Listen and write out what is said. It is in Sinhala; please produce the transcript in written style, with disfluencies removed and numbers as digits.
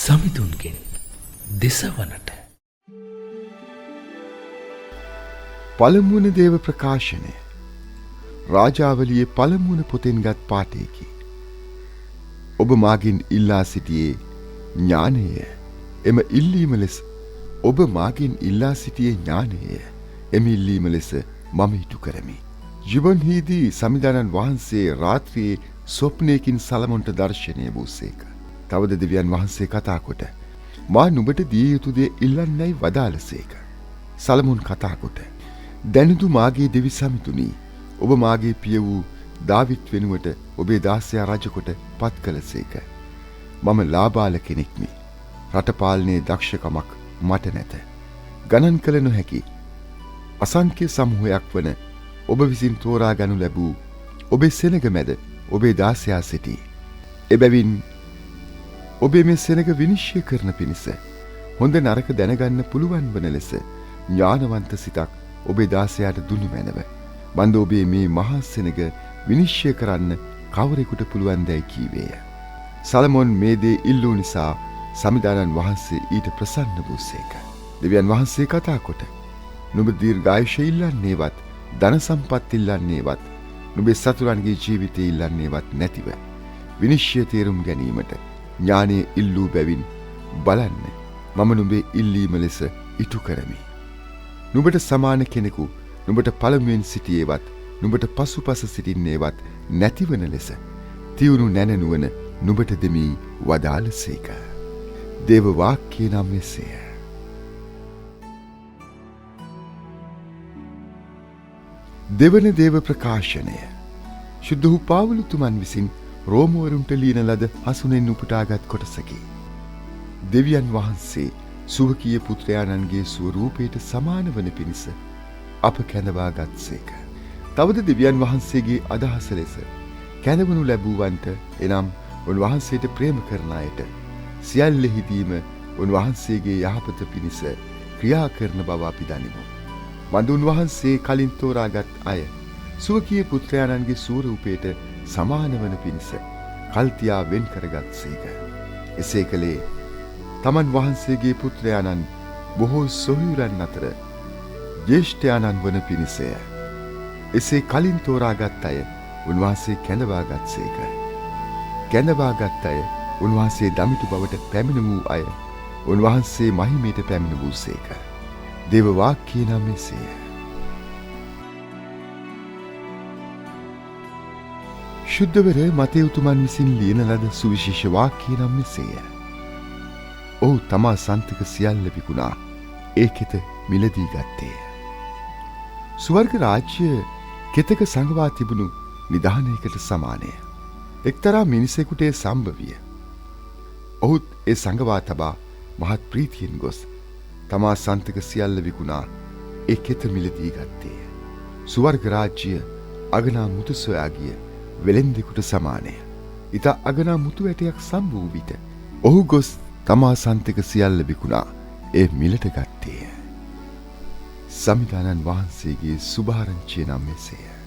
සමිඳුන්ගෙන් දෙසවනට. පළමුවන දේව ප්‍රකාශනය රාජාවලියේ පළමුවන පොතෙන්ගත් පාඨයකි. ඔබ මාගෙන් ඉල්ලා සිටියේ ඥානය. එම ඉල්ලීම ලෙස ඔබ මාගෙන් ඉල්ලා සිටියේ ඥානය. එම ඉල්ලීම ලෙස මම ඉටු කරමි. ජීවන්හිදී සමිඳානන් වහන්සේ රාත්‍රියේ ස්වප්නයකින් සලමොන්ට දර්ශනය වූසේක. තවද දෙවියන් වහන්සේ කතා කොට මා නුඹට දිය යුතු දේ ඉල්ලන්නයි වදාළසේක. සලමොන් කතා කොට දැනුදු මාගේ දෙවි සමිතුනි, ඔබ මාගේ පිය වූ දාවිත් වෙනුවට ඔබේ දාසයා රජකොට පත් කළසේක. මම ලාබාල කෙනෙක්මි. රටපාලනයේ දක්ෂකමක් මට නැත. ගණන් කළ නොහැකි අසංඛ්‍ය සමූහයක් වන ඔබ විසින් තෝරා ගනු ලැබූ ඔබේ සෙනග මැද ඔබේ දාසයා සිටී. එබැවින් ඔබේ මේ සෙනග විනිශ්චය කරන පිණිස හොඳ නරක දැනගන්න පුළුවන් වන ලෙස ඥානවන්ත සිතක් ඔබේ දාසයාට දුනු මැනව. බන්ද ඔබේ මේ මහා සෙනග විනිශ්චය කරන්න කවරෙකුට පුළුවන් දැයි කීවේය. සලමොන් මේ දේ ඉල්ලූ නිසා සමිඳානන් වහන්සේ ඊට ප්‍රසන්න වූසේක. දෙවියන් වහන්සේ කතා කොට නුඹ දීර්ඝායුෂ ඉල්ලන්නේවත් ධන සම්පත් ඉල්ලන්නේවත් නුඹේ සතුරන්ගේ ජීවිතය ඉල්ලන්නේවත් නැතිව විනිශ්චය තේරුම් ගැනීමට ඥානය ඉල්ලූ බැවින් බලන්න මම නුඹේ ඉල්ලීම ලෙස ඉටු කරමි. නුඹට සමාන කෙනෙකු නුඹට පළමුවෙන් සිටියේවත් නුඹට පසුපස සිටින්නේවත් නැතිවන ලෙස තියුණු නැනනුවන නුඹට දෙමි වදාළසේක. දේව වාක්‍යය නම් මෙසේය. දෙවන දේව ප්‍රකාශනය ශුද්ධ වූ පාවුලුතුමන් විසින් රෝමවරුන්ට ලියන ලද හසුනෙන් උපුටාගත් කොටසකි. දෙවියන් වහන්සේ සුවකීය පුත්‍රයාණන්ගේ ස්වරූපයට සමාන වන පිණිස අප කැඳවා ගත්සේක. තවද දෙවියන් වහන්සේගේ අදහස ලෙස කැඳවනු ලැබූවන්ට එනම් උන්වහන්සේට ප්‍රේම කරන අයට සියල්ලෙහිදීම උන්වහන්සේගේ යහපත පිණිස ක්‍රියා කරන බව අපි දනිමු. බඳු උන්වහන්සේ කලින් තෝරාගත් අය සුවකීය පුත්‍රයාණන්ගේ ස්වරූපයට සමාන වන පිණිස කල්තියා වෙන් කරගත්සේක. එසේ කළේ තමන් වහන්සේගේ පුත්‍රයාණන් බොහෝ සොහොයුරන් අතර ජ්‍යෙෂ්ඨයාණන් වන පිණිසය. එසේ කලින් තෝරාගත් අය උන්වහන්සේ කැඳවා ගත්සේක. කැඳවාගත් අය උන්වහන්සේ දමිතු බවට පැමිණ වූ අය උන්වහන්සේ මහිමයට පැමිණ වූසේක. දේව වාක්‍යය නම් මෙසේය. ශුද්ධවර මතෙව්තුමන් විසින් ලියන ලද සුවිශේෂ වාක්‍යය නම් මෙසේය. ඔහු තමා සන්තක සියල්ල විකුණා ඒ කෙත මිලදී ගත්තේය. ස්වර්ග රාජ්‍ය කෙතක සංගවා තිබුණු නිධානයකට සමානය. එක්තරා මිනිසෙකුට ඒ සම්භවිය. ඔහුත් ඒ සංගවා තබා මහත් ප්‍රීතියෙන් ගොස් තමා සන්තක සියල්ල විකුණා ඒ කෙත මිලදී ගත්තේය. ස්වර්ග රාජ්‍ය අගනා මුතු සොයා ගිය වෙළෙන්දෙකුට සමානය. ඉතා අගනා මුතු ඇටයක් සම්වූ විට ඔහු ගොස් තමා සන්තක සියල්ල විකුණා ඒ මිලට ගත්තේය. සමිඳානන් වහන්සේගේ සුභාරංචිය නම් මෙසේය.